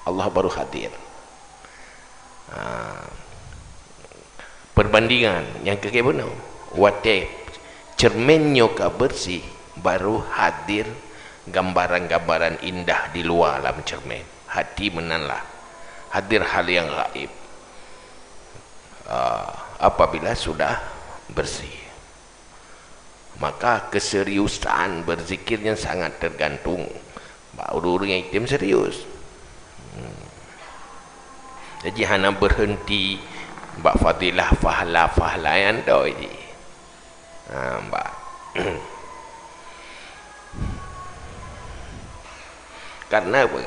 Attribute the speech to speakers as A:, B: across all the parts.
A: Allah baru hadir. Perbandingan yang kekebuna wate cermennya ka bersih baru hadir gambaran-gambaran indah di luar dalam cermin. Hati menanlah hadir hal yang gaib apabila sudah bersih. Maka keseriusan berzikirnya sangat tergantung orang yang itim serius. Jadi hana berhenti mbak fadilah fahla yang dah ini mbak karena apa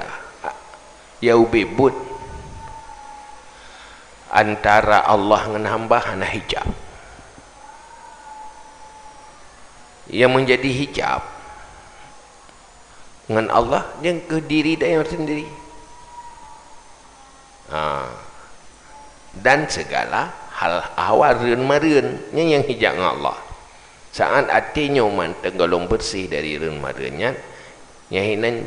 A: ya ubibut antara Allah dengan hamba hana hijab yang menjadi hijab dengan Allah yang ke diri dia sendiri dan segala hal awal reun-mareun yang hijab dengan Allah saat hatinya man tergolong bersih dari reun-mareunnya nyahinan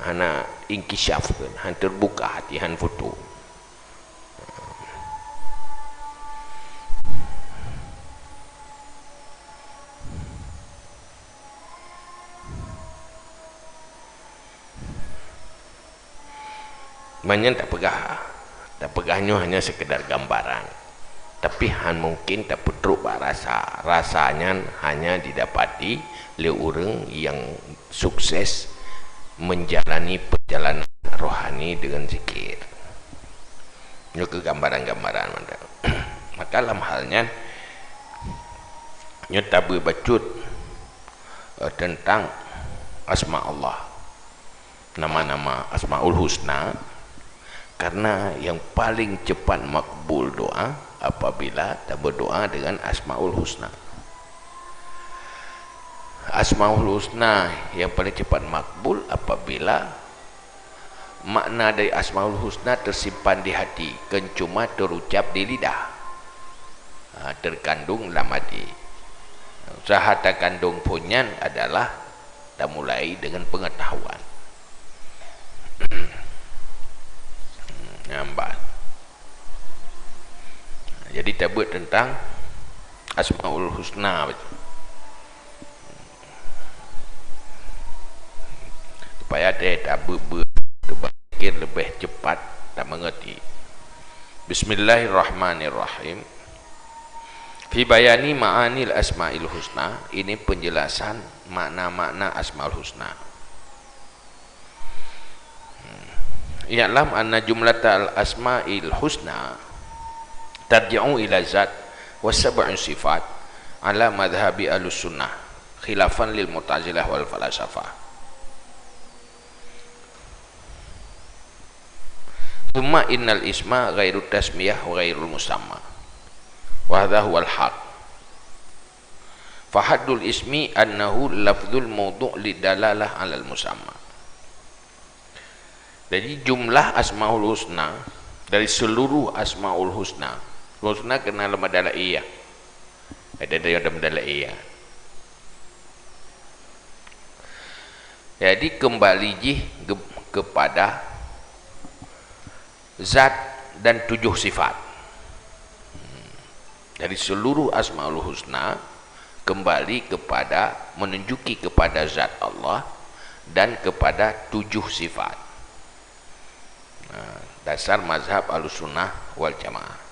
A: hana inkishaf han terbuka hati han futu. Banyak tak pegahnya hanya sekedar gambaran, tapi han mungkin tak pedruk rasanya hanya didapati oleh orang yang sukses menjalani perjalanan rohani dengan zikir. Ini ke gambaran-gambaran maka dalam halnya nyata berbacut tentang asma Allah, nama-nama Asmaul Husna, karena yang paling cepat makbul doa apabila kita berdoa dengan Asmaul Husna. Asmaul Husna yang paling cepat makbul apabila makna dari Asmaul Husna tersimpan di hati, cuma terucap di lidah, terkandung dalam hati. Usaha terkandung punyan adalah kita mulai dengan pengetahuan. Nampak. Jadi kita buat tentang Asmaul Husna supaya dia tak berpikir lebih cepat, tak mengerti. Bismillahirrahmanirrahim. Fi bayani ma'anil asma'il husna, ini penjelasan makna-makna Asmaul Husna. I'lam anna jumlatal asma'il husna tarji'u ila zat wa sab'u sifat ala madhhabi al-sunnah khilafan lil mu'tazilah wal falasafah. Thumma innal isma ghairu tasmiyah wa ghairul musamma wa hadha huwal haq. Fahaddul ismi annahu lafdzul mawdu' lidalalah 'alal musamma. Jadi jumlah Asmaul Husna dari seluruh Asmaul Husna, Husna kena dalam adalah iya, ada dalam adalah iya. Jadi kembali kepada zat dan 7 sifat. Dari seluruh Asmaul Husna kembali kepada menunjuki kepada zat Allah dan kepada 7 sifat. Dasar mazhab Ahlussunnah wal Jamaah.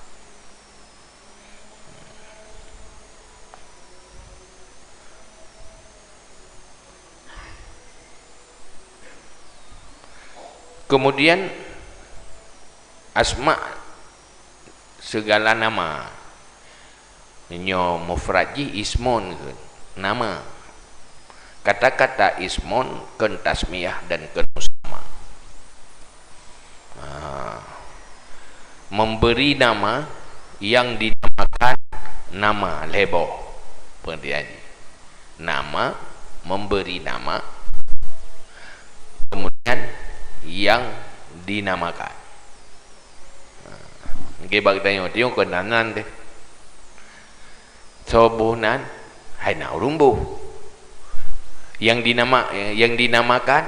A: Kemudian asma segala nama, nyo mufradji ismun, nama. Kata-kata ismun ken tasmiyah dan ken musamma. Memberi nama yang dinamakan nama lebo pendian. Nama memberi nama, kemudian yang dinamakan. Nggih bag tayo tiyo kenanan deh. Sobunan hai na rumbu. Yang dinamakan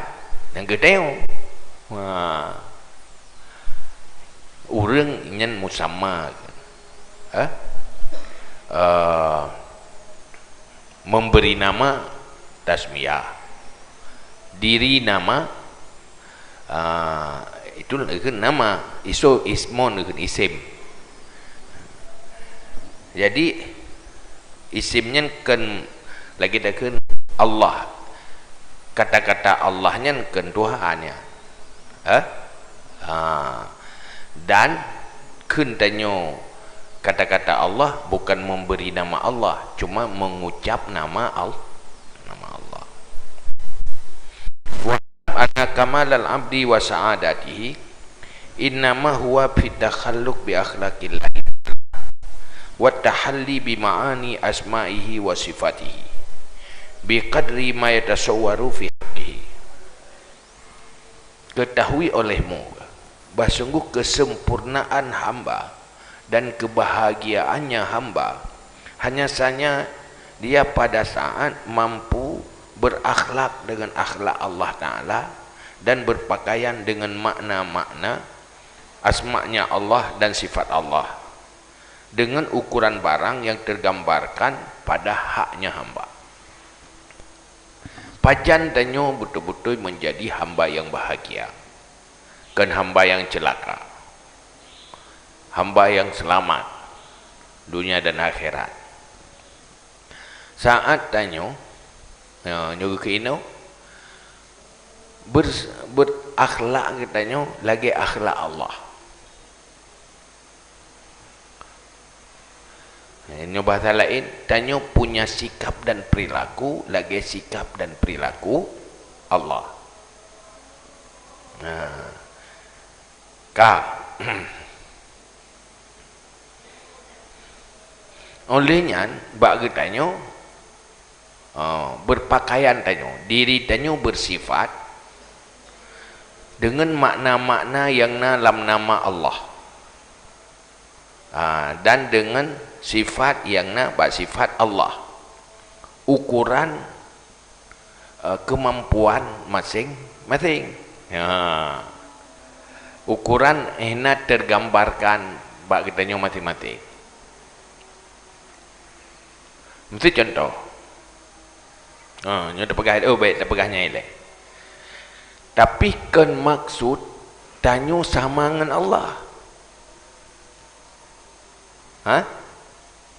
A: yang gedeo. urang nyen musamma memberi nama tasmiyah, diri nama itu nama ismon isim. Jadi isimnya kan lagi dah Allah, kata-kata Allahnya kan Tuhannya, dan kun tanyo kata-kata Allah bukan memberi nama Allah, cuma mengucap nama Allah. Wa anna kamalal abdi wa sa'adatihi innama huwa fi takhalluq bi akhlaqillah wa tahalli bi ma'ani asma'ihi wa sifatihi bi qadri ma yatasawwaru fi haqqihi. Ketahui olehmu bahawa sungguh kesempurnaan hamba dan kebahagiaannya hamba hanya saja dia pada saat mampu berakhlak dengan akhlak Allah Ta'ala dan berpakaian dengan makna-makna asma'nya Allah dan sifat Allah dengan ukuran barang yang tergambarkan pada haknya hamba. Pajan tanyo betul-betul menjadi hamba yang bahagia, kan hamba yang celaka, hamba yang selamat dunia dan akhirat. Saat tanyo nyuruh ke ino berakhlak katanya lagi akhlak Allah. Ini bahasa lain, tanyo punya sikap dan perilaku lagi sikap dan perilaku Allah. Olehnya bagi tanyo berpakaian tanyo, diri tanyo bersifat dengan makna-makna yang dalam nama Allah, dan dengan sifat yang bersifat Allah, ukuran kemampuan masing-masing. Ukuran ini tergambarkan bagi tanyo masing-masing. Mesti contoh. Nyo dah pegah, baik dah pegahnya ile. Tapi kan maksud tanyo sama dengan Allah.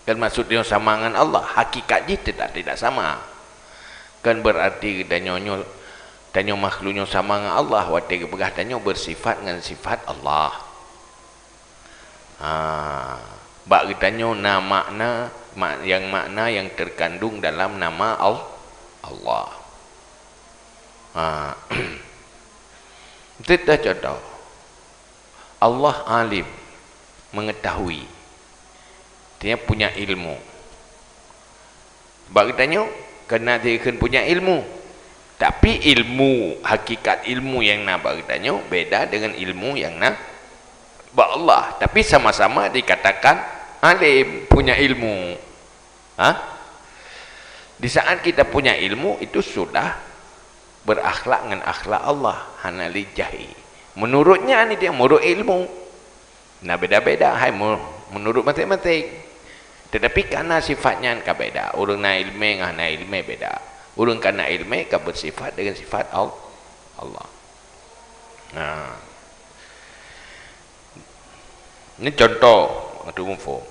A: Kan maksud dia sama dengan Allah, hakikat dia tidak sama. Kan berarti tanyo makhluknya sama dengan Allah, waktu pegah tanyo bersifat dengan sifat Allah. Bagi tanyo makna yang terkandung dalam nama Allah. Kita contoh, Allah alim, mengetahui, dia punya ilmu. Bagi tanya, kena dia punya ilmu, tapi ilmu, hakikat ilmu yang nak bagi tanya beda dengan ilmu yang nak bagi Allah, tapi sama-sama dikatakan alim, punya ilmu. Di saat kita punya ilmu itu sudah berakhlak dengan akhlak Allah, hanali jahi. Menurutnya ini dia menurut ilmu. Nah beda-beda, hai menurut masing-masing. Tetapi karena sifatnya kan beda. Orang na ilmu dengan na ilmu beda. Orang karena ilmu kan bersifat dengan sifat Allah. Nah, ini contoh untuk umum.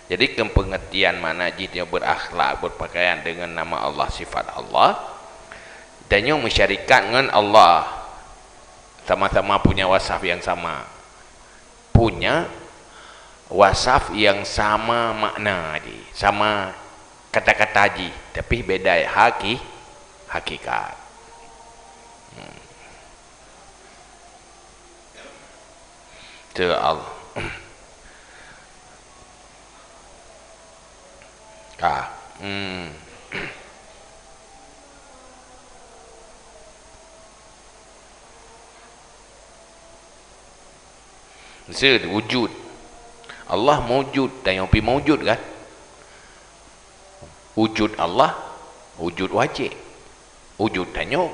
A: Jadi kepengertian mana dia berakhlak, berpakaian dengan nama Allah, sifat Allah, dan yang mensyarikat dengan Allah, sama-sama punya wasaf yang sama, punya wasaf yang sama makna ji, sama kata-kata ji, tapi beda hakikat. Itu Allah. Wujud Allah mewujud, dan yang pergi mewujud kan, wujud Allah wujud wajib, wujud tanyo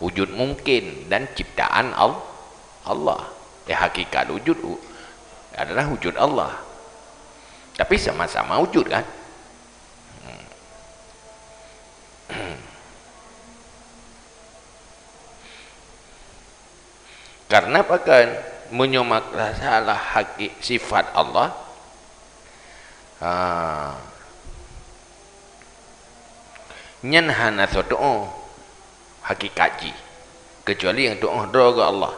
A: wujud mungkin dan ciptaan Allah. Hakikat wujud adalah wujud Allah, tapi sama-sama wujud kan. Karena bahkan menyomak salah sifat Allah, nyan hana doa hakikat ji, kecuali yang doa ke Allah.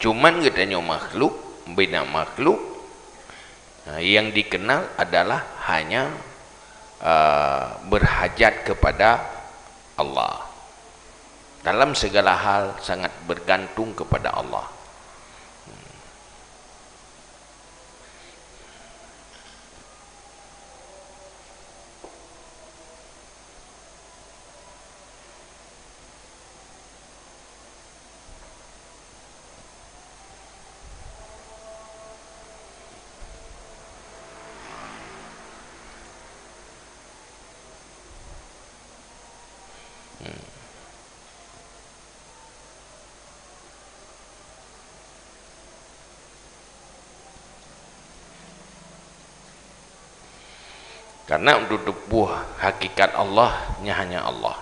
A: Cuman katanya makhluk, bina makhluk yang dikenal adalah hanya berhajat kepada Allah. Dalam segala hal sangat bergantung kepada Allah. Karena untuk buah hakikat Allah hanya Allah.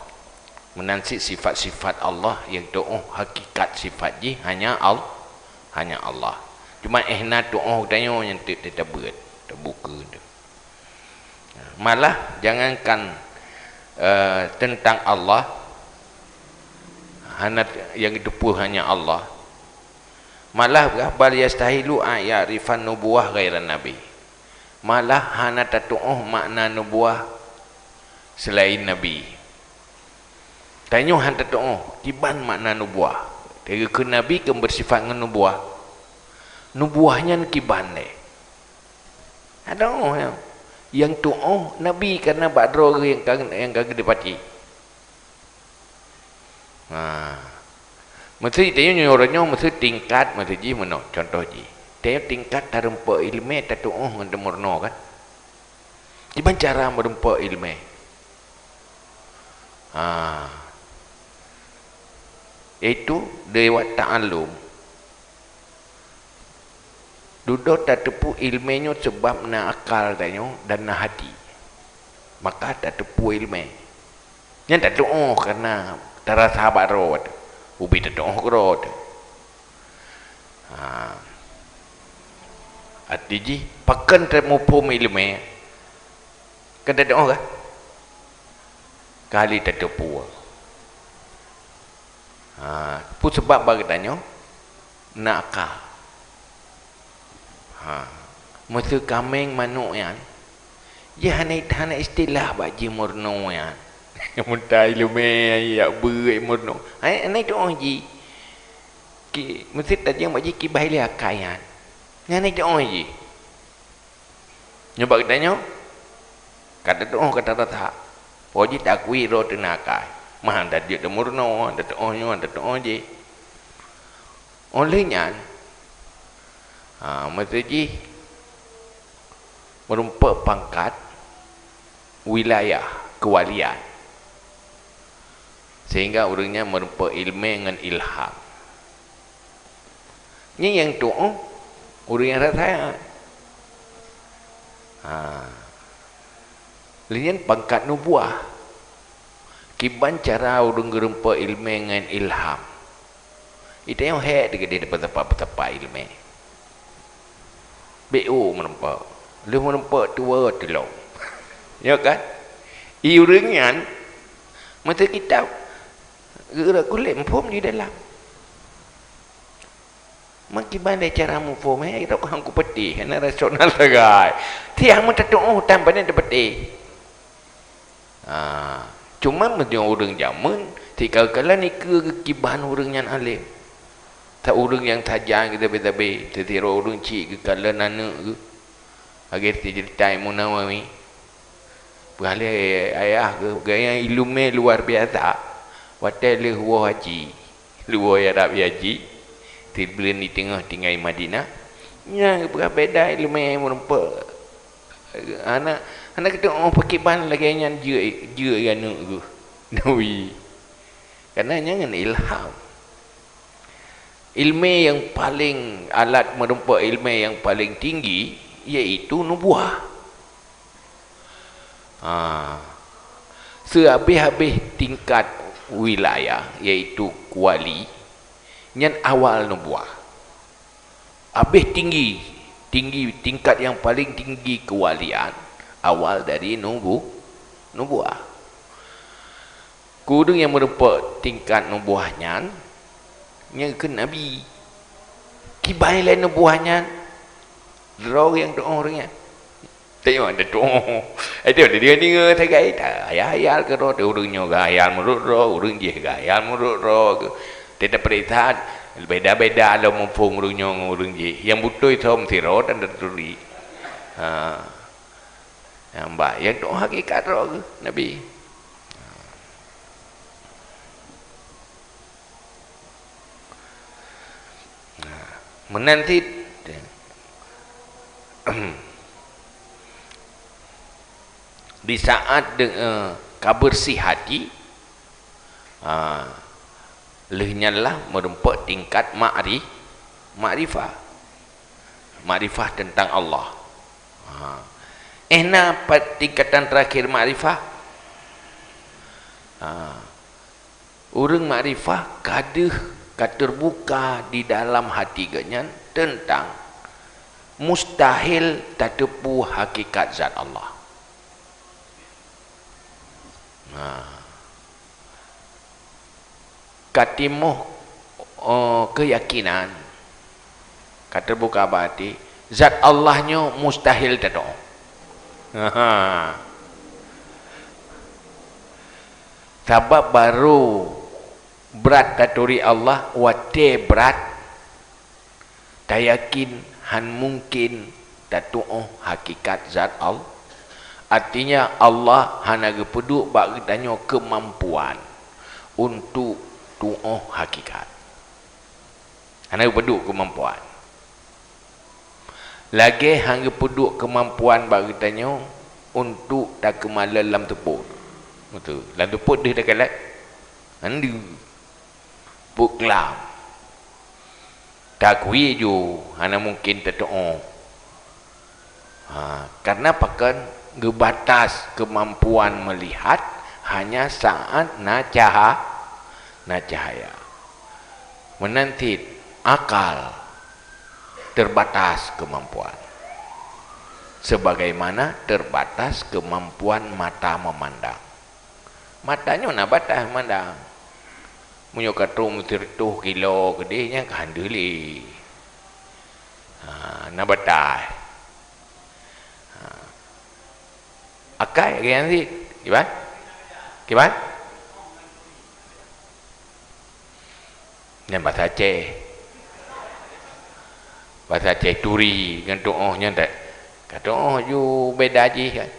A: Menansi sifat-sifat Allah yang doa hakikat sifat ji hanya Allah. Cuma ehna doa tanya yang tidak buat, terbuka tu. Malah jangankan tentang Allah, hanya yang dipuh hanya Allah. Malah bal yastahilu ayarifan nubuwah ghairan nabi. Malah hana tatu'uh makna nubuah selain Nabi. Tanya hana tatu'uh kiban makna nubuah. Dari ke Nabi ke bersifat dengan nubuah. Nubuahnya kiban deh. Ada orang yang tu'uh Nabi karena badro yang kagak dipati. Mesti tanya orangnya mesti tingkat mesti ji mana contoh ji. Dia tingkat terempa ilmu tak tuh murno kan. Gimana cara merempa ilmu? Itu dewa ta'alum. Duduk tak tepu ilmunya sebab na akal tanya dan na hati. Maka tak tepu ilmu. Yang tak tuh karena terasa sahabat roh. Ubi tak tuh roh. Artinya pakan termupum ilmu kan tak ada orang kali tak terpu pun sebab bagi tanya nakal masa kameng manuk yang ya hanya istilah bagi murno yang muntah ilmu ya berai murno hanya itu orang ji mesti tadi yang bagi kibah lihat kayan yang doa je. Nyoba katanya kata doa kata tak. Wajib tak kui ro tenakai. Mah dah dia murno, dah doa je. Olehnya mesti ji merumpa pangkat wilayah kewalian. Sehingga orangnya merumpa ilmu dengan ilham. Ini yang doa orang yang rasa lian pangkat nubuah kiban cara orang gerumpa ilmu dengan ilham itu yang head dia dapat betapa ilmu BO merempa lu merempa tua telung ya kan iuringan mata kitab gerak kulit pun di dalam makiban dia cara mufum itu orang ku peti karena rasional segai tiang mu tatuh tanpa dia peti cuma mesti orang zaman tika kala ni ke kiban orang yang alim tak orang yang tajam kita betabe tetiro orang cik ke kala nana ke agar cerita Munawawi boleh ayah ke gaya ilmu luar biasa watel huwa haji luar Arab haji Tibulan di tengah tinggal Madinah. Ya, berbeza ilmu yang merempa. Anak Anak kata oh pakai ban lagi nyan je anu tu. Nawi. Karena jangan ilham. Ilmu yang paling alat menempa ilmu yang paling tinggi iaitu nubuah. Sehabis-habis tingkat wilayah iaitu wali, yang awal nubuah. Habis tinggi tingkat yang paling tinggi kewalian awal dari nubuah. Kudu yang merupakan tingkat nubuahnya yang ke nabi. Kibai lain nubuahnya roh yang doa orangnya. Tengok ada doa. Itu dia dengar tak gaya tak. Ayal ke roh urangnya gayal menurut roh, urang dia gayal menurut roh. Tidak perintah beda-beda lo mempung urangnya urang dia. Yang butuh itu mesti roh dan terturi. Yang baik yang doa hakikat roh nabi. Menanti di saat kebersih hati lehnyalah merempat tingkat makrifah tentang Allah. Tingkatan terakhir makrifah orang makrifah terbuka di dalam hati genyan tentang mustahil tertipu hakikat zat Allah. Katimuh keyakinan terbuka hati zat Allahnya mustahil tertipu. Sebab baru berat taturi Allah wate berat tak yakin han mungkin tatu'uh hakikat zat Allah. Artinya Allah hana gepeduk bagi tanya kemampuan untuk tu'uh hakikat. Hana gepeduk kemampuan. Lagi hang gepeduk kemampuan bagi tanya untuk tak kemala dalam tepuk. Betul. Dalam tepuk dia dah kalat. Handu buklam tak kui ju hana mungkin terdoa. Karena pakan gebatas kemampuan melihat hanya saat na cahaya. Menanti akal terbatas kemampuan. Sebagaimana terbatas kemampuan mata memandang. Matanya nak batas memandang. Munyo katung tertuh kilo gedenya kandeli. Na batai. Akai yang ni, gimana? Gimana? Yang bahasa Aceh. Bahasa Aceh turi dengan doanya tak. Kata oh you beda je kan.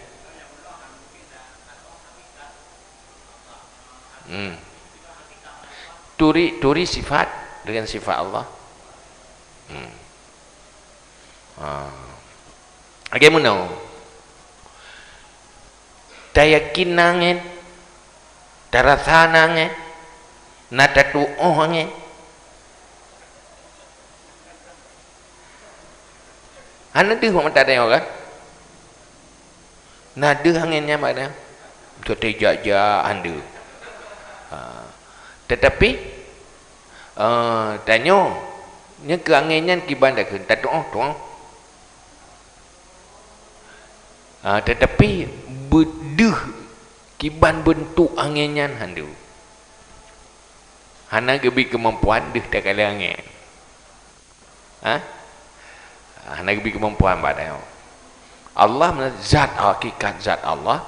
A: Turi sifat dengan sifat Allah. Bagaimana? Tayakin nangin, terasa nangin, nada tu'uh nangin. Anda tu mata dia kan? Nada anginnya mana? Kita jaja anda. Tetapi tanya nya keanginnya kiban dah kan tak doa. Tetapi beduh kiban bentuk anginnya handu. Hana gebi kemampuan deh tak kala angin. Hana gebi kemampuan pada Allah zat hakikat zat Allah.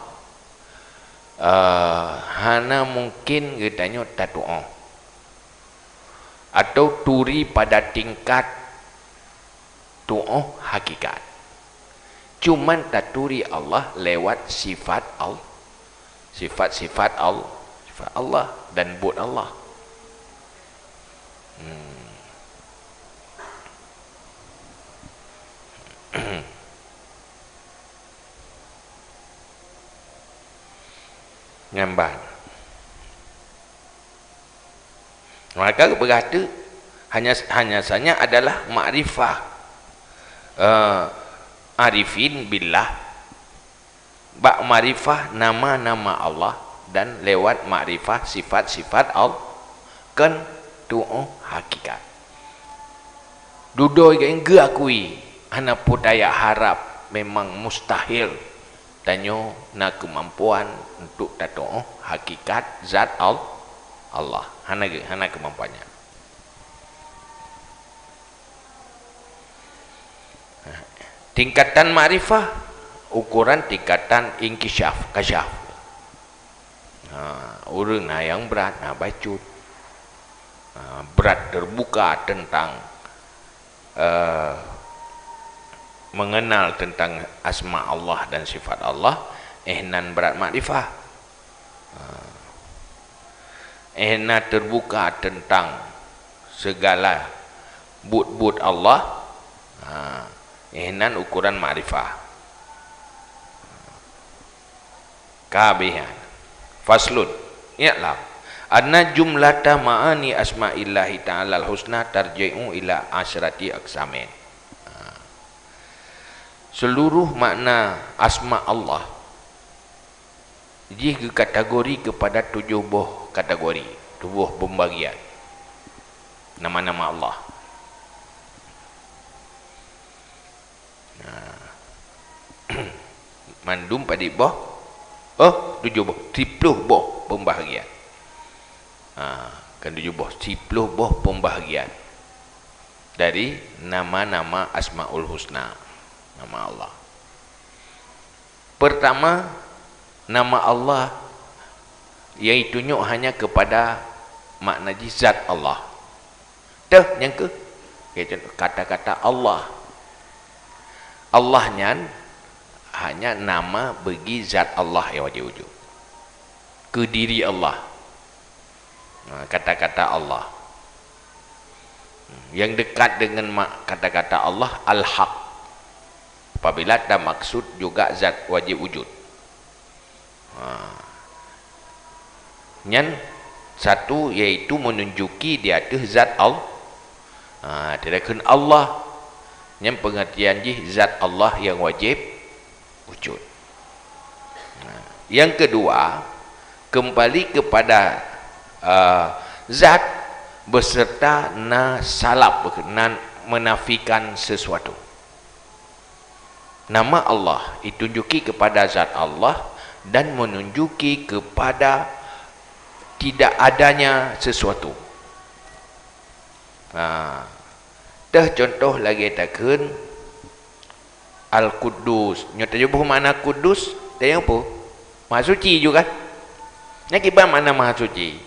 A: Hana mungkin getanya tak doa atau turi pada tingkat doa hakikat. Cuman tak turi Allah lewat sifat Allah, sifat Allah dan buat Allah. ngamban. Maka berkata hanya saja adalah makrifah arifin billah, bak makrifah nama-nama Allah dan lewat makrifah sifat-sifat Allah kan doa hakikat. Dudoi yang geakui hana pudaya harap memang mustahil tanyo na kemampuan untuk tato hakikat zat Allah hana kemampuannya. Tingkatan ma'rifah ukuran tingkatan inkishaf kasyaf. Urang yang berat bacut berat terbuka tentang mengenal tentang asma Allah dan sifat Allah, ihnan berat makrifah. Ihnan terbuka tentang segala but-but Allah, ihnan ukuran makrifah. Kabihan faslun i'lam anna jumlata ma'ani asma'illahi ta'ala al-husna tarji'u ila asyrati aqsamin. Seluruh makna asma Allah dia kategori kepada 7 buah kategori, 7 pembagian nama-nama Allah. Mandum pada buah 7 buah 30 buah pembahagian. Kan 7 buah 30 buah pembahagian dari nama-nama Asmaul Husna, nama Allah. Pertama, nama Allah iaitu hanya kepada makna zat Allah. Dah yang ke kata-kata Allah. Allahnya hanya nama bagi zat Allah yang wujud. Ke diri Allah. Kata-kata Allah. Yang dekat dengan kata-kata Allah al-haq. Apabila ada maksud juga zat wajib wujud. Yang satu yaitu menunjuki di atas zat Allah. Tidakkan Allah yang pengertian zat Allah yang wajib wujud. Yang kedua, kembali kepada zat beserta salab, menafikan sesuatu. Nama Allah ditunjuki kepada zat Allah dan menunjuki kepada tidak adanya sesuatu. Dah contoh lagi takun Al-Quddus. Nyata jumpa mana Quddus? Dia apa? Maha suci juga. Nak kira mana Maha suci?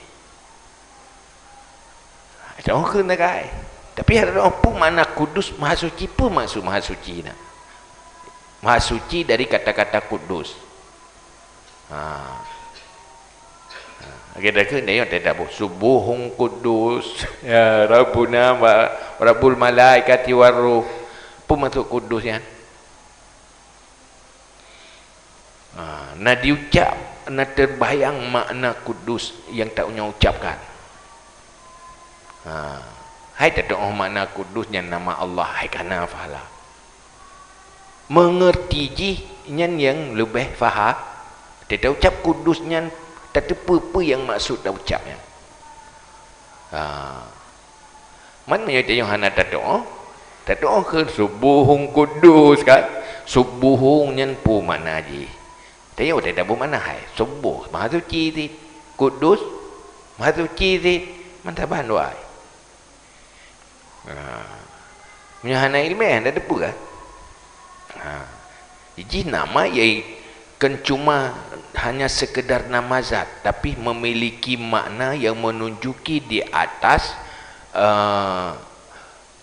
A: Ada orang kena kai. Tapi ada orang pun mana Quddus Maha suci pun maksud Maha suci nak. Maha suci dari kata-kata Quddus. Kita ke ni ada apa? Subuhun Quddus. Ya Rabbuna wa Rabbul malaikati waruh. Pun maksud Quddus ya. Nak diucap, nak terbayang makna Kudus yang tak punya ucapkan. Hai tak tahu makna Kudusnya nama Allah, hai kana fahala. Mengerti ji yang lebih faham. Tidak ucap Kudusnya, tak tahu apa yang maksud dah ucapnya. Mana yang hana tak tahu? Tak tahu ke subuhun Kudus kan? Subuhun pun mana ji? Tahu tak ada mana hai? Subuh Maha suci ti, Kudus Maha suci ti, mantaban wai. Menyahana ilmiah dah depu kan? Jadi nama yang kan cuma hanya sekedar nama zat, tapi memiliki makna yang menunjuki di atas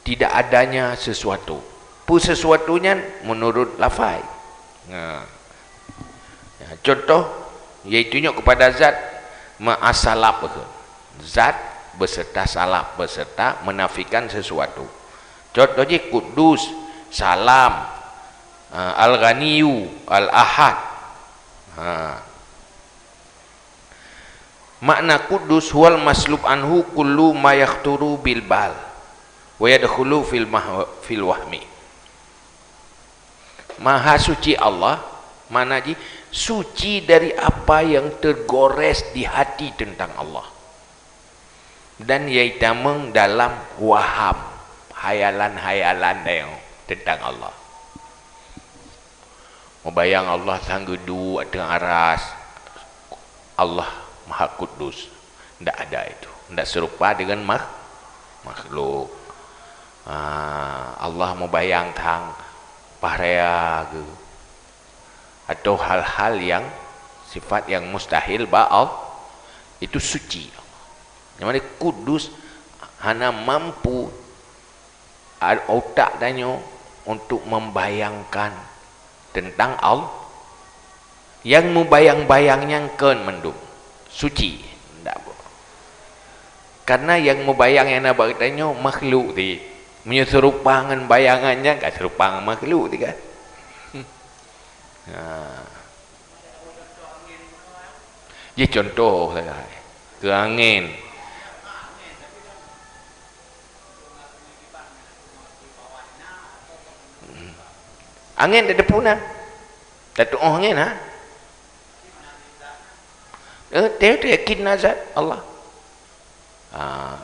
A: tidak adanya sesuatu. Pu sesuatunya menurut lafaz. Contoh iaitu kepada zat ma'asalab, zat beserta salab, beserta menafikan sesuatu. Contohnya Kudus, Salam, Al-Ghaniyu, Al-Ahad. Makna kudus huwal maslub anhu kullu ma yakhturu bil bal wa yadkhulu fil wahmi. Maha suci Allah, mana ji suci dari apa yang tergores di hati tentang Allah, dan yaitameng dalam waham, hayalan-hayalan yang tentang Allah. Membayang Allah sanggudu dengan aras, Allah Maha Kudus. Tidak ada itu, tidak serupa dengan makhluk. Allah membayangkan pahrea atau hal-hal yang sifat yang mustahil ba'al itu suci. Yang mana kudus hanya mampu otak danyo untuk membayangkan tentang Allah. Yang membayang-bayangnya kan mendung suci tidak. Karena yang membayang yang nak bertanya makhluk di menyerupakan bayangannya tak serupa dengan makhluk di kan. Jadi contoh saja ke angin. Angin ada punah. Tak tu angin ha. Dia yakin nazat Allah.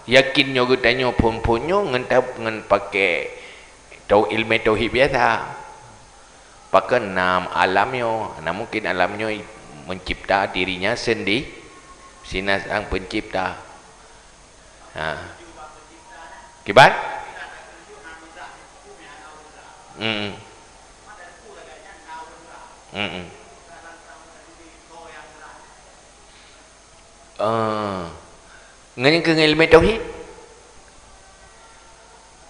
A: Yakin nyo gutanyo pun-punyo ngan pakai ilmu tauhid biasa. Pakai nam alamnya, nah mungkin alamnya mencipta dirinya sendiri. Sina sang pencipta. Kibat? Ngani ke ilmu tauhid.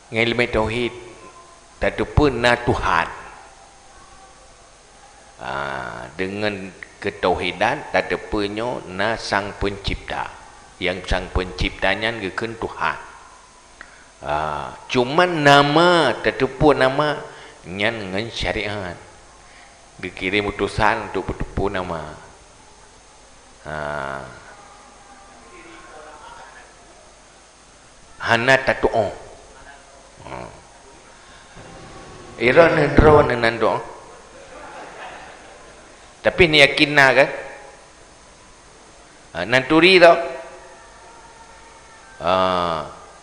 A: Ilmu tauhid tak ada pernah Tuhan. Dengan ketauhidan tak ada pernah na sang pencipta. Yang sang penciptanya bukan Tuhan. Cuma nama tak ada pun nama nyan dengan syariat. Dikirim utusan untuk bertupu nama. Hana tatu'o. Iran drone nando. Tapi ni yakin na kan? Nanturi tau.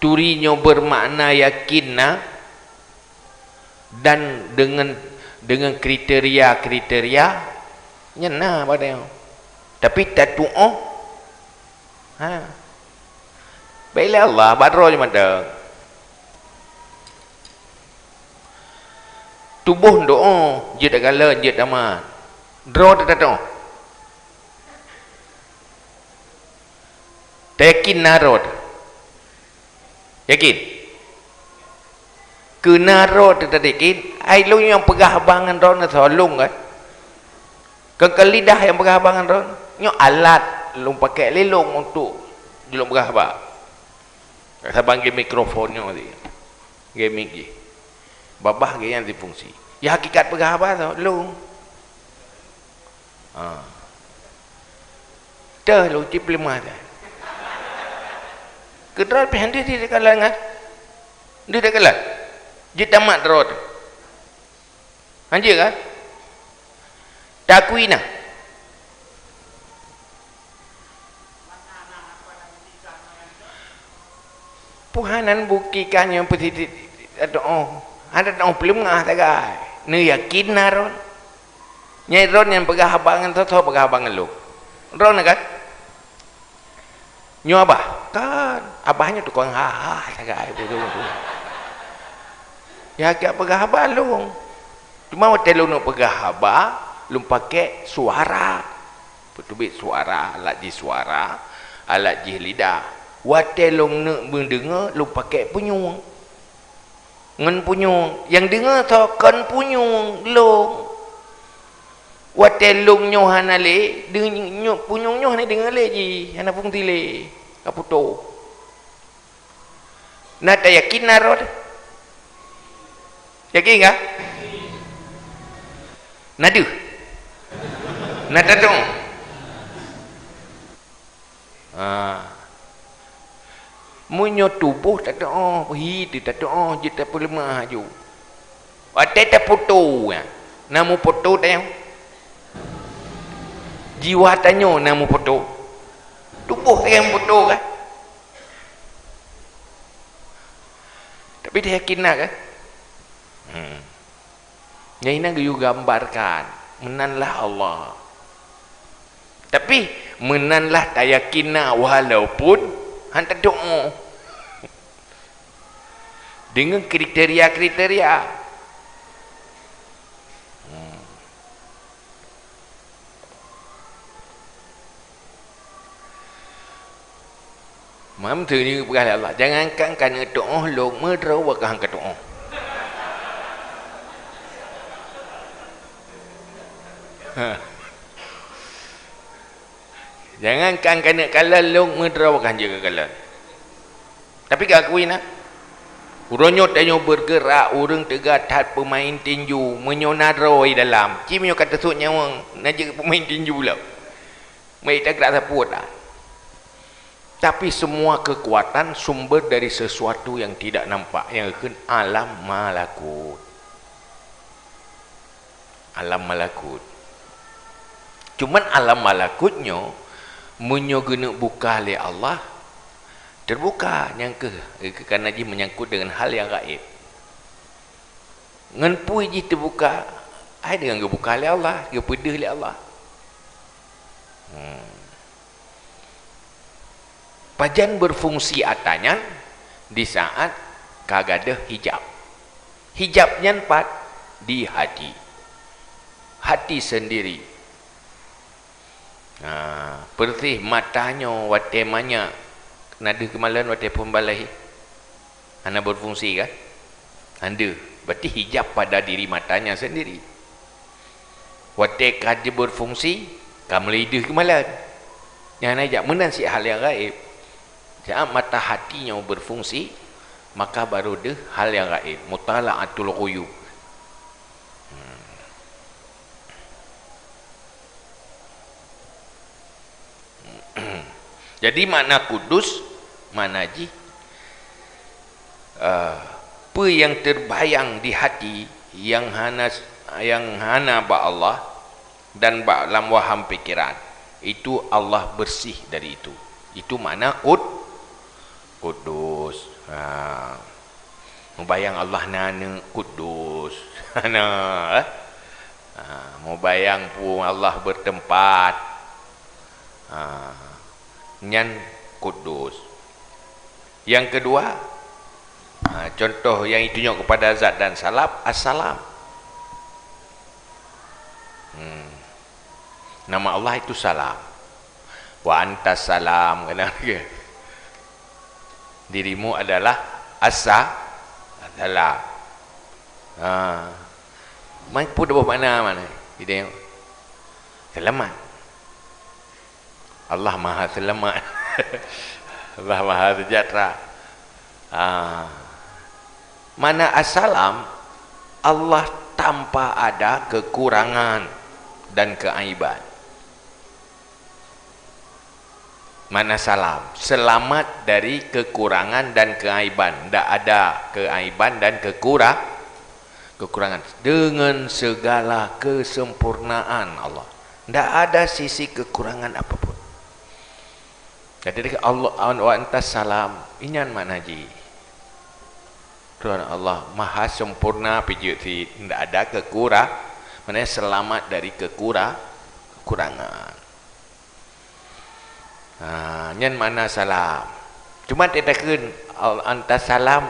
A: Turinyo bermakna yakin na, dan dengan kriteria nyana pada yang. Tapi tatu'o. Baiklah Allah badro je mata. Tubuh doa je tak kala je tamat. Draw tak tahu. Tak yakin narod. Yakin? Ke narod tak yakin. Ai lu yang pegah abangan ron solong kan. Ke lidah yang pegah abangan ron. Nyo alat lu pakai lelong untuk jelum pegah abang. Saya panggil mikrofonnya tadi. Gaming je. Babah ke yang difungsi. Ya hakikat pegah abang tu lu. Dah lu cip lemah dah. Kedral pe handi di kalangan. Dia dah kalah. Dia tamat rod. Anjir kan? Takwina. Puhanan bukikan yang positif ada belum ngah tagai ni yakin naron nyai ron yang pegah abangan tu pegah abangan lu ron kan nyo abah kan abahnya tukang tagai betul ya agak pegah abah lu cuma hotel lu nak pegah abah lu pakai suara betul suara alat ji suara alat ji lidah. Watel long nak mendengar lu pakai punyung. Ngan punyung yang dengar tau kan punyung long. Watel long nyo hanale dengar punyung nyo hana dengar le ji hana pung tile kaputo. Nak tak yakin narod? Yakin enggak? Nadu. Nak tahu? Munyo tubuh tak doa, hidup tak doa, je tak lemah ju. Ate tak putu ya. Namu putu tanya. Jiwa tanyo namu putu. Tubuh yang putu kan. Tapi dia yakin nak kan? Yang ini juga gambarkan menanlah Allah. Tapi menanlah tak yakin nak walaupun hantar doa dengan kriteria-kriteria. Mam tu ni berkata Allah, jangankan kerana doa lo merau akan ke doa. Jangankan kerana kalau lo merau akan jaga kalau. Tapi kau akui nak. Urangnya tanya bergerak, orang tergatat pemain tinju, menyonaroi dalam. Cimnya kata suk nyawa najak pemain tinju pula. Mai tak gerak saput dah. Tapi semua kekuatan sumber dari sesuatu yang tidak nampak, yang akan alam malakut. Alam malakut. Cuman alam malakutnya menyogena buka oleh Allah, terbuka yang kerana dia menyangkut dengan hal yang gaib. Ngan pui ji terbuka, ai dengan kebuka oleh Allah, kepedah oleh Allah. Pajan berfungsi atanya di saat kagada hijab. Hijabnya empat di hati. Hati sendiri. Pertih matanya watemanya nada kemalan wate pembalai. Anda berfungsi kan? Anda berarti hijab pada diri matanya sendiri. Wate kaji berfungsi kamu lidah kemalan. Yang najak menan si hal yang gaib. Saat mata hatinya berfungsi, maka baru dia hal yang gaib. Mutala'atul ghuyub. Jadi makna kudus, mana ji? Apa yang terbayang di hati yang hana ba Allah dan ba dalam waham pikiran, itu Allah bersih dari itu. Itu makna kudus. Membayang Allah nana kudus. Membayang pun Allah bertempat. Nyan kudus. Yang kedua, contoh yang itunya kepada zat dan salab, as-salam. Nama Allah itu salam. Wa antas salam, kena ke? Dirimu adalah as-salam. Mai pun ada mana? Dia selamat. Allah Maha Selamat. Allah Maha Sejahtera. Mana as-salam, Allah tanpa ada kekurangan dan keaiban. Mana salam, selamat dari kekurangan dan keaiban. Tak ada keaiban dan kekurangan dengan segala kesempurnaan Allah. Tak ada sisi kekurangan apapun. Jadi Allah wa antas salam, inyan mana ji? Tuhan Allah Maha sempurna pijut si, tidak ada kekurangan, mana selamat dari kekurangan. Nyan mana salam. Cuma tetakan antas salam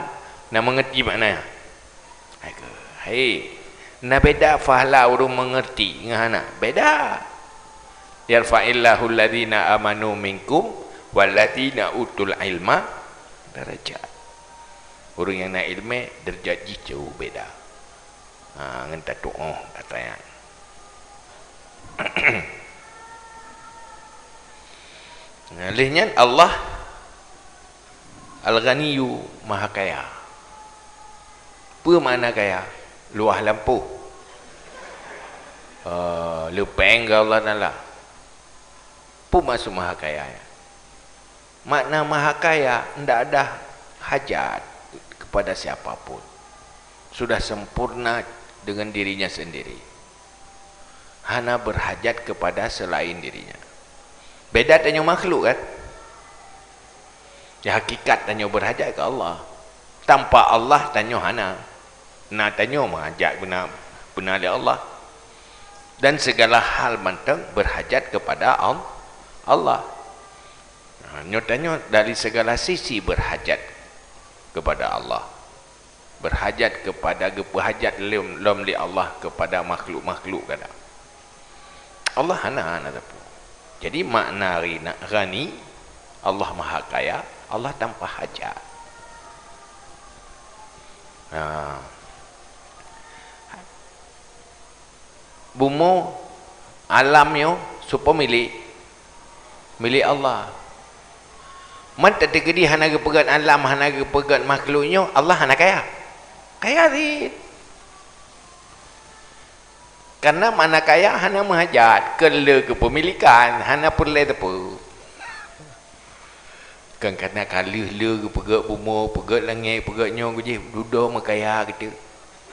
A: nak mengerti makna. Hai, na beda fahla urung mengerti ngana. Beda. Yarfa'illahu alladhina amanu minkum walladhina utul ilma darajat. Orang yang nak ilmu derajat jauh beda. Ngenta doa katanya. Olehnya Allah Al-Ghaniyu Maha Kaya. Apa makna kaya? Luah lampu. Lepeng ke Allah Ta'ala. Apa maksud Maha Kaya? Makna maha kaya, tidak ada hajat kepada siapapun. Sudah sempurna dengan dirinya sendiri. Hana berhajat kepada selain dirinya. Beda tanya makhluk kan? Ya hakikat tanya berhajat ke Allah. Tanpa Allah tanya hana. Nah tanya menghajat benar Allah. Dan segala hal manteng berhajat kepada Allah. Nyatanya dari segala sisi berhajat kepada Allah. Berhajat lemli Allah kepada makhluk-makhluk kada. Allah hana tapu. Jadi makna ghani, Allah maha kaya, Allah tanpa hajat. Bumi alamnya supaya milik Allah. Man tak tergedi hana pegat alam, hana pegat makhluknya, Allah hana kaya. Kaya sih. Karena mana kaya hana menghajat, kela kepemilikan, hana perlu apa. Kan karena kalih pegat bumi, pegat langit, pegatnya je duduk makaya gitu.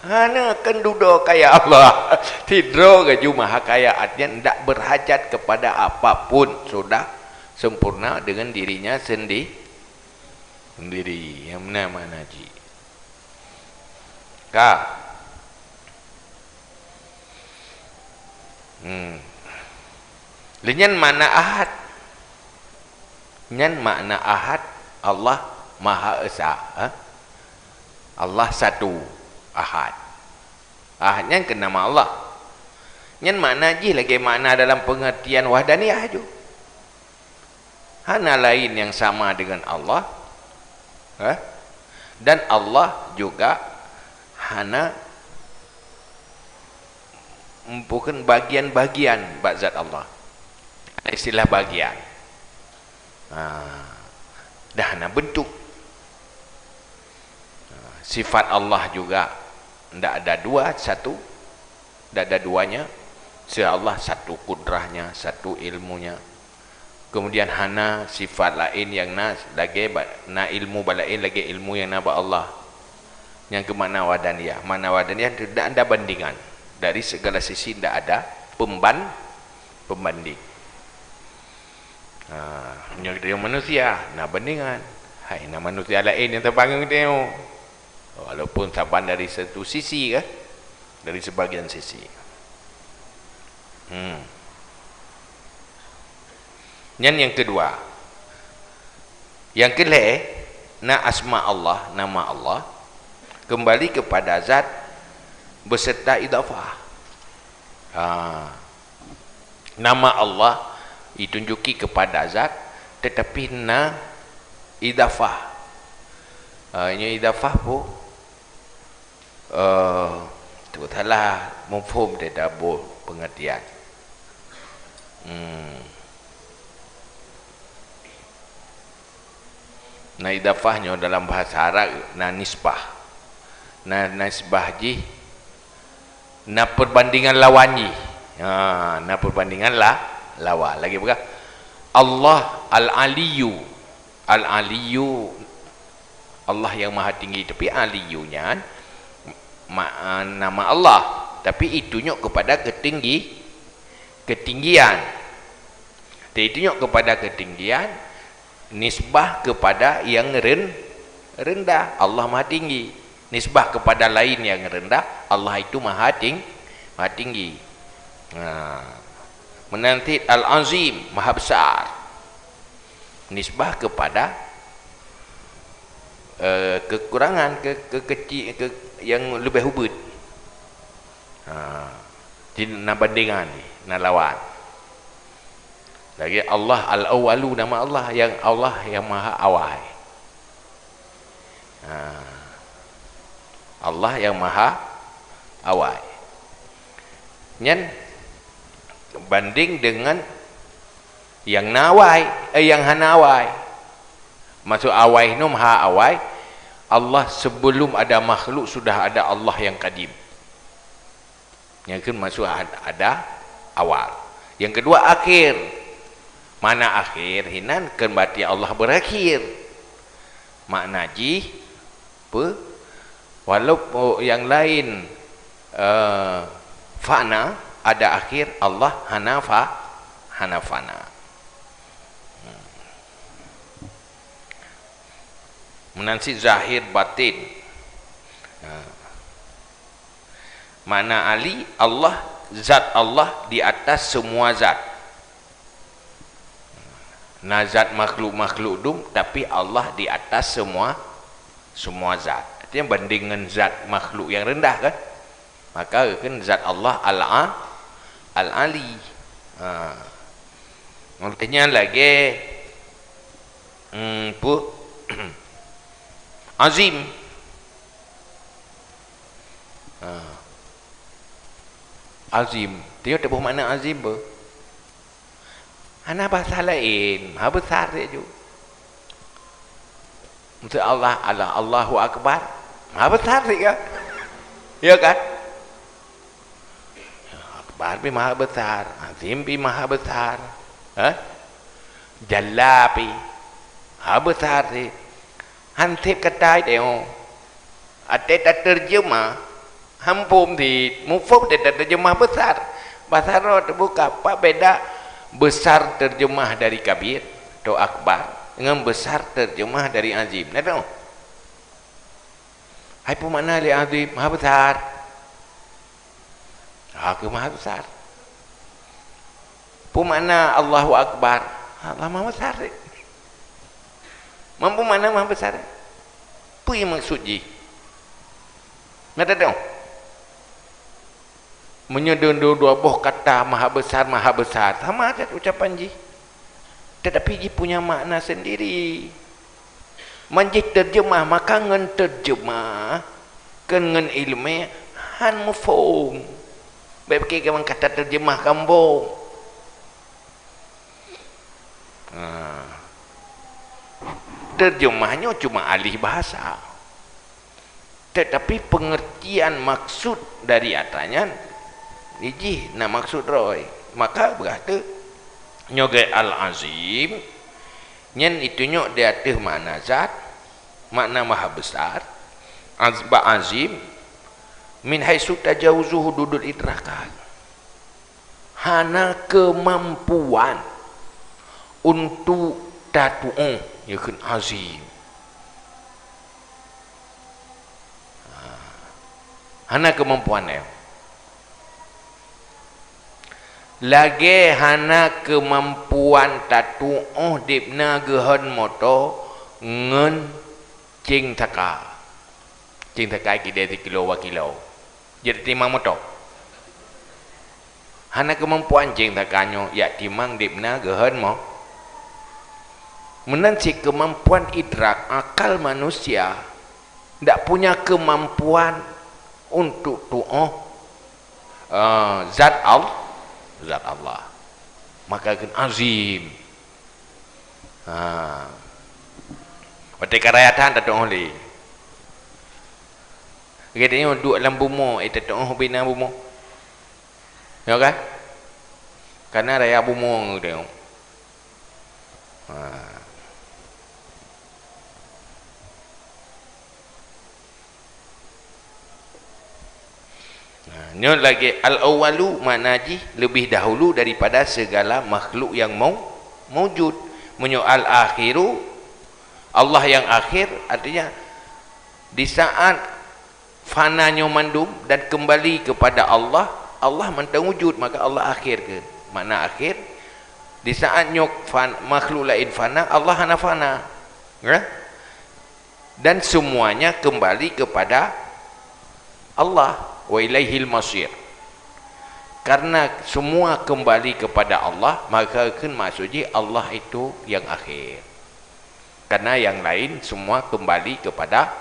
A: Hana kan duduk kaya Allah. Tidro ke maha kaya, artinya tidak berhajat kepada apapun, sudah sempurna dengan dirinya sendiri. Yang mana ji? Kak. Lenyan mana ahad? Nyan makna ahad, Allah Maha Esa. Allah satu, ahad. Ahadnya ke nama Allah. Nyan makna ji lagi makna dalam pengertian wahdaniyah ju. Hana lain yang sama dengan Allah. Dan Allah juga hana bukan bagian-bagian zat Allah. Istilah bagian. Dah hana bentuk. Sifat Allah juga tidak ada dua, satu. Tidak ada duanya. Allah satu kudrahnya, satu ilmunya. Kemudian hana sifat lain yang lagi ilmu balain lagi ilmu yang naba Allah. Yang ke makna wadaniyah. Makna wadaniyah tidak ada bandingan. Dari segala sisi tidak ada pembanding. Yang dia manusia, bandingan. Hai, manusia lain yang terbangun tengok. Walaupun saban dari satu sisi kan, dari sebagian sisi. Yang kedua, yang asma Allah, nama Allah kembali kepada zat beserta idafah. Nama Allah ditunjuki kepada zat, tetapi idafah. Ini idafah pun itu adalah mafhum tadabbur, pengertian. Idafahnya dalam bahasa Arab nisbah. Nisbah ji perbandingan lawanji. Perbandingan lawan. Lagi bukan Allah al-aliyu. Al-aliyu Allah yang maha tinggi, tapi aliyunya nama Allah, tapi itunya kepada ketinggian. Itunya kepada ketinggian, nisbah kepada yang rendah. Allah maha tinggi. Nisbah kepada lain yang rendah, Allah itu maha tinggi. Menanti al-azim, maha besar. Nisbah kepada kekurangan, kekecil, yang lebih hubud. Nak bandingan ni, nak lawan. Lagi Allah al-awalu, nama Allah yang maha awal. Allah yang maha awal. Nyan banding dengan yang nawai, yang hanawai. Maksud awai itu maha awai. Allah sebelum ada makhluk sudah ada Allah yang kadim. Yang kedua maksud ada awal. Yang kedua akhir. Mana akhir hinan kan berarti Allah berakhir. Makna ji apa? Walaupun yang lain fana ada akhir, Allah hana fana. Menansi zahir batin. Mana Ali Allah, zat Allah di atas semua zat. Nah, zat makhluk-makhluk dum, tapi Allah di atas semua zat. Artinya banding dengan zat makhluk yang rendah kan, maka kan zat Allah al-ali. Artinya lagi azim. Azim, dia tak bermakna azim apa? Ana bahasa lain, maha besar dia tu. Maksud Allah, Allahu Akbar, maha besar dia. Ya kan? Akbar pi maha besar, azim pi maha besar. Jalla pi maha besar dia. Hantip katai dia. Ate tak terjemah. Hampum di mufum dia tak terjemah besar. Bahasa Arab terbuka. Apa beda besar terjemah dari kabir atau akbar dengan besar terjemah dari azim? Nak tahu? Apa makna li azim? Maha besar. Aku maha besar. Apa makna Allahu Akbar? Allah maha besar. Mampu mana maha besar? Apa yang maksud ji? Nak tahu? Menyedundul dua buah kata maha besar sama aja ucapan ji, tetapi ji punya makna sendiri. Manji terjemah maka ngen terjemah kan ngen ilmu han mufhum baik kawan kata terjemah kampung. Terjemahnya cuma alih bahasa, tetapi pengertian maksud dari atanya iji nak maksud roy. Maka berkata nyoge al-azim nyen itu nyok dia atas makna zat, makna maha besar. Azba azim min haitsu tajawuzuhu dudul idrakat, hana kemampuan untuk tatu'u yakun azim. Hana kemampuan dia. Lagi hana kemampuan tatu'uh dibna gehan moto ngen cing taka. Cing taka kira 3 kilo wa kilo. Jadi timang moto. Hana kemampuan cing takanyo ya timang dibna gehan mo. Menansi kemampuan idrak akal manusia ndak punya kemampuan untuk tu'uh zat Allah, maka kan azim. Waktu kerajaan tak tahu lagi. Katanya duduk dalam bumi, tak tahu bina bumi. Ya kan? Karena raya bumi tengok. Ini lagi al-awwalu maknaji lebih dahulu daripada segala makhluk yang mewujud. Menyo al-akhiru Allah yang akhir, artinya di saat fananya mandum dan kembali kepada Allah, Allah mentang wujud, maka Allah akhir ke. Makna akhir di saat nyok makhluk lain fana, Allah hana fana. Ya? Dan semuanya kembali kepada Allah. Wa ilaihil masir. Karena semua kembali kepada Allah, maka kan maksudnya Allah itu yang akhir. Karena yang lain semua kembali kepada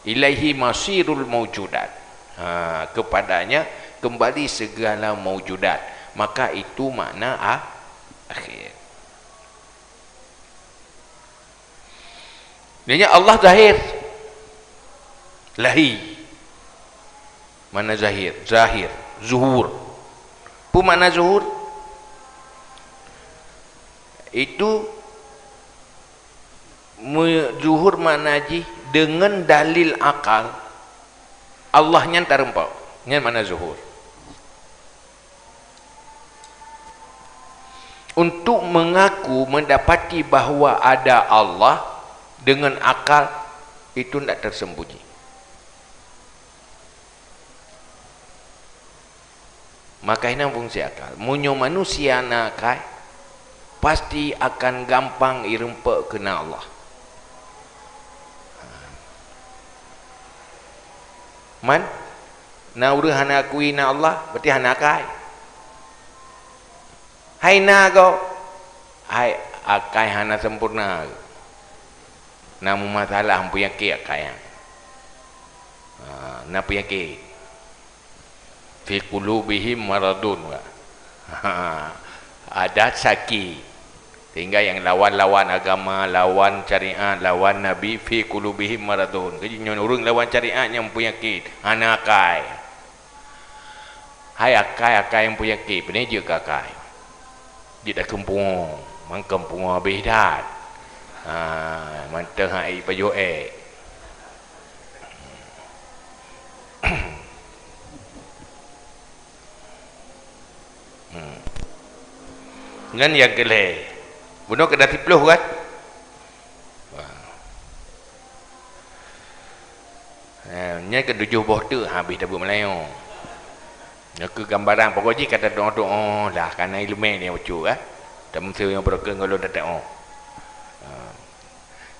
A: ilaihi masirul mawjudat. Kepadanya kembali segala mawjudat. Maka itu makna akhir. Dia Allah zahir. Lahi. Mana zahir? Zahir, zuhur. Apa makna zuhur? Itu zuhur makna haji dengan dalil akal. Allah nyan tarempau. Nyan mana zuhur. Untuk mengaku mendapati bahawa ada Allah dengan akal itu tidak tersembunyi. Maka ini fungsi akal. Munyo manusia nakai pasti akan gampang irempe kena Allah. Man na urang hana akui na Allah berarti hana kai. Hai na go hai akai hana sempurna. Namu masalah hampu yakin akai. Na penyakit. Fi qulubihim maradun. Ada sakit. Sehingga yang lawan-lawan agama, lawan syariat, lawan Nabi, fi qulubihim maradun. Jadi orang lawan syariat yang penyakit, hana akai. Hai akai yang penyakit, benar je ke akai. Dia dah kempung, mang kempung habis dah. Manteng hai pajo Ngan yang geleh. Bunuh kena tipluh kan? Nya ke 7 bohter habis dah buat Melayu. Nya ke gambaran pokoknya kata doa-doa lah karena ilmu ni ucu kan. Tak mesti yang berken kalau dah doa.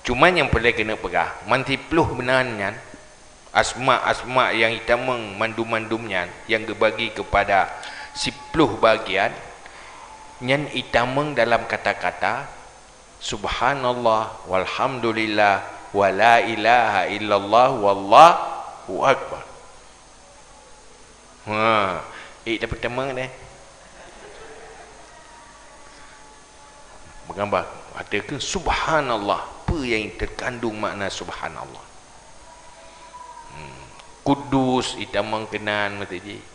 A: Cuma yang perlu kena pegah, mantipluh benarnya asma-asma yang hitameng mandum-mandumnya yang dibagi kepada 10 bagian. Nyan itameng dalam kata-kata subhanallah walhamdulillah wa la ilaha illallah wallahu akbar. Dapat temeng ni. Bergambar katakan subhanallah, apa yang terkandung makna subhanallah. Kudus itameng kenan mesti.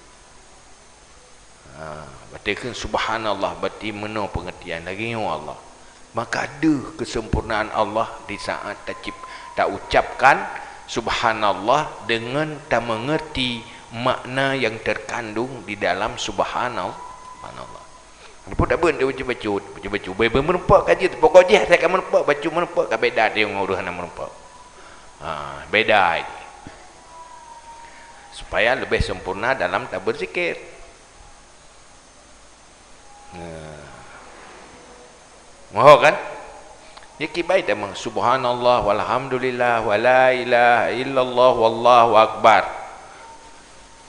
A: Berarti subhanallah berarti meno pengertian lagi Allah. Maka ada kesempurnaan Allah di saat tak ucapkan subhanallah dengan tak mengerti makna yang terkandung di dalam subhanallah. Pun tak pun dia baca menempak kaji tu pokoknya saya akan menempak baca menempak ke beda dia ngurus nak menempak. Beda ini. Supaya lebih sempurna dalam tak berzikir. Mahu kan? Jadi baik dah subhanallah walhamdulillah wa la ilaha illallah wallahu akbar.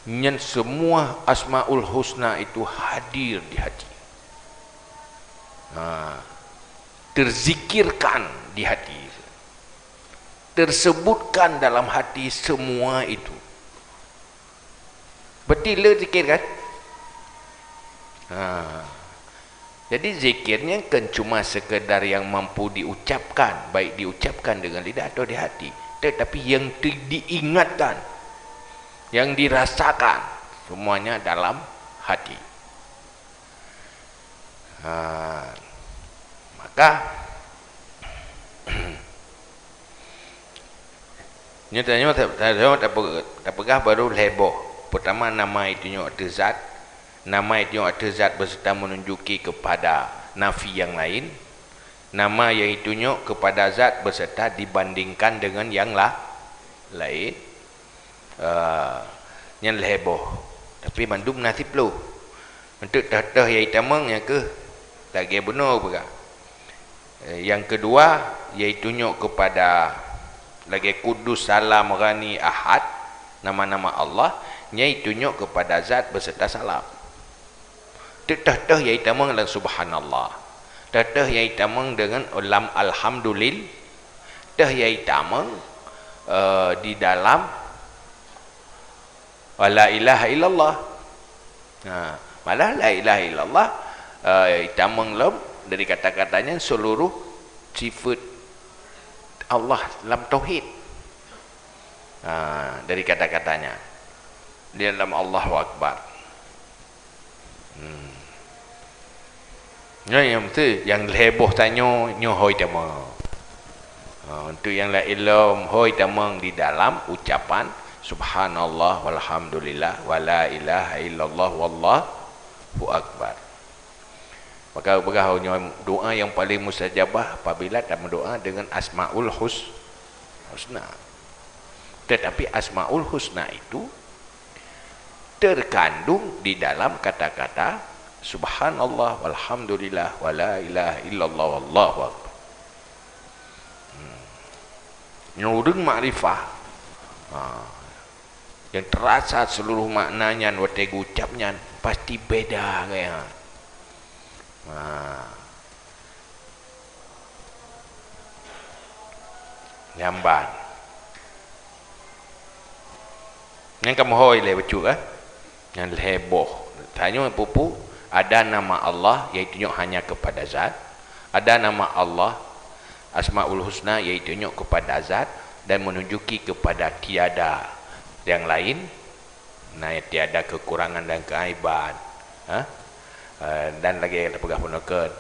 A: Nyan semua asmaul husna itu hadir di hati. Terzikirkan di hati. Tersebutkan dalam hati semua itu. Betul le zikir kan? Jadi zikirnya kan cuma sekedar yang mampu diucapkan, baik diucapkan dengan lidah atau di hati, tetapi yang diingatkan, yang dirasakan, semuanya dalam hati. Maka nyatanya tak pegah baru heboh. Pertama nama itu ada zat. Nama itu ada zat berserta menunjuki kepada nafi yang lain. Nama yang itu kepada zat berserta dibandingkan dengan yang lain. Yang heboh. Tapi mandum nasib lu. Untuk tatah yang hitamang yang ke lagi benar juga. Yang kedua iaitu kepada lagi kudus salam ghani ahad, nama-nama Allah, iaitu kepada zat berserta salam. Tetah yang hitamang dengan subhanallah. Tetah yang hitamang dengan ulam alhamdulillah. Tetah yang hitamang di dalam la ilaha illallah. Malah la ilaha illallah hitamang lem dari kata-katanya seluruh sifat Allah dalam tauhid. Dari kata-katanya di dalam Allahu Akbar. Yang tu yang heboh tanya hoi tamang. Untuk yang la ilm hoi tamang di dalam ucapan subhanallah walhamdulillah wala ilaha illallah wallahu akbar. Maka doa yang paling mustajabah apabila kita berdoa dengan asmaul husna. Tetapi asmaul husna itu terkandung di dalam kata-kata subhanallah walhamdulillah wala ilaha illallah wallahu akbar. Nyurung makrifah yang terasa seluruh maknanya waktu ucapnya pasti beda kayak nyamban yang kamu hoi le baju yang heboh tanya pupu. Ada nama Allah iaitu hanya kepada zat, ada nama Allah asmaul husna iaitu kepada zat dan menunjuki kepada tiada yang lain, tiada kekurangan dan keaiban, dan lagi ada pegah punakan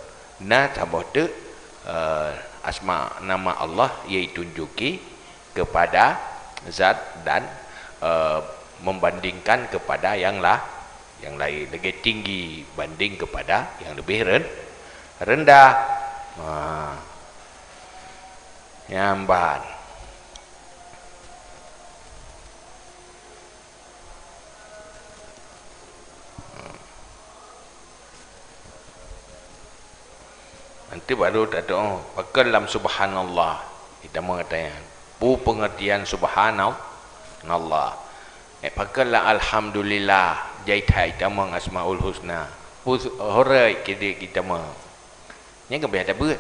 A: tambah tu asma nama Allah iaitu tunjuki kepada zat dan membandingkan kepada yang lain lebih tinggi banding kepada yang lebih rendah. Nyamban nanti baru ada pakalam subhanallah kita mengatakan pengertian subhanallah pakalah alhamdulillah jaitai tamang asmaul husna horai kita mah nya ke biasa beut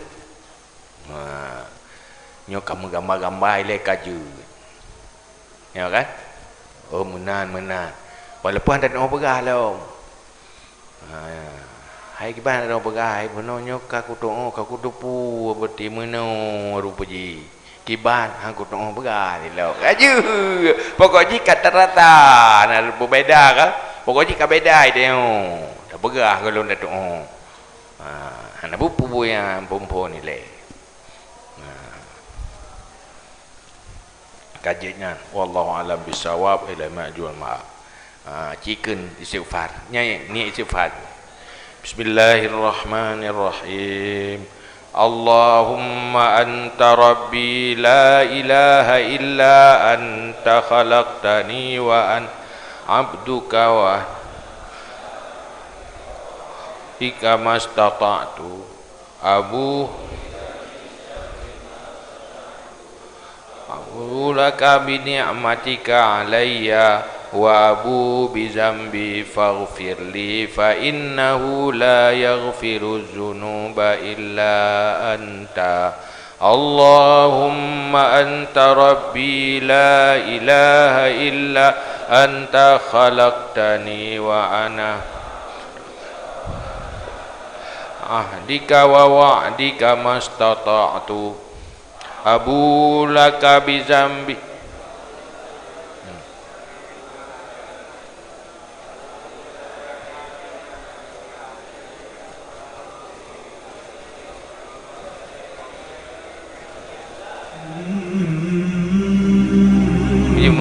A: nyo kamu gambar-gambar le kaju ya kan menan walaupun ada orang berah lah hai kiban ada orang berah hai beno nyo kaku tupu berti meno rupaji kiban aku tengok berah ni lah kaju pokoknya kata rata nak berbeza kan pokoknya ka beda dia dah berah kalau dah tu anak pupu yang perempuan ni le kajian wallahu alam bisawab ila ma'jul ma chicken istighfar ni istighfar bismillahirrahmanirrahim Allahumma anta rabbi la ilaha illa anta khalaqtani wa an abduka wa bika mastata'tu abu laka bi ni'matika alayya wa abu bi zambi faghfir li fa innahu la yaghfiru dzunuba illa anta Allahumma anta rabbi la ilaha illa anta khalaqtani wa ana ahdika wa wa'dika mastata'tu abu laka bi zambi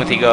A: tiga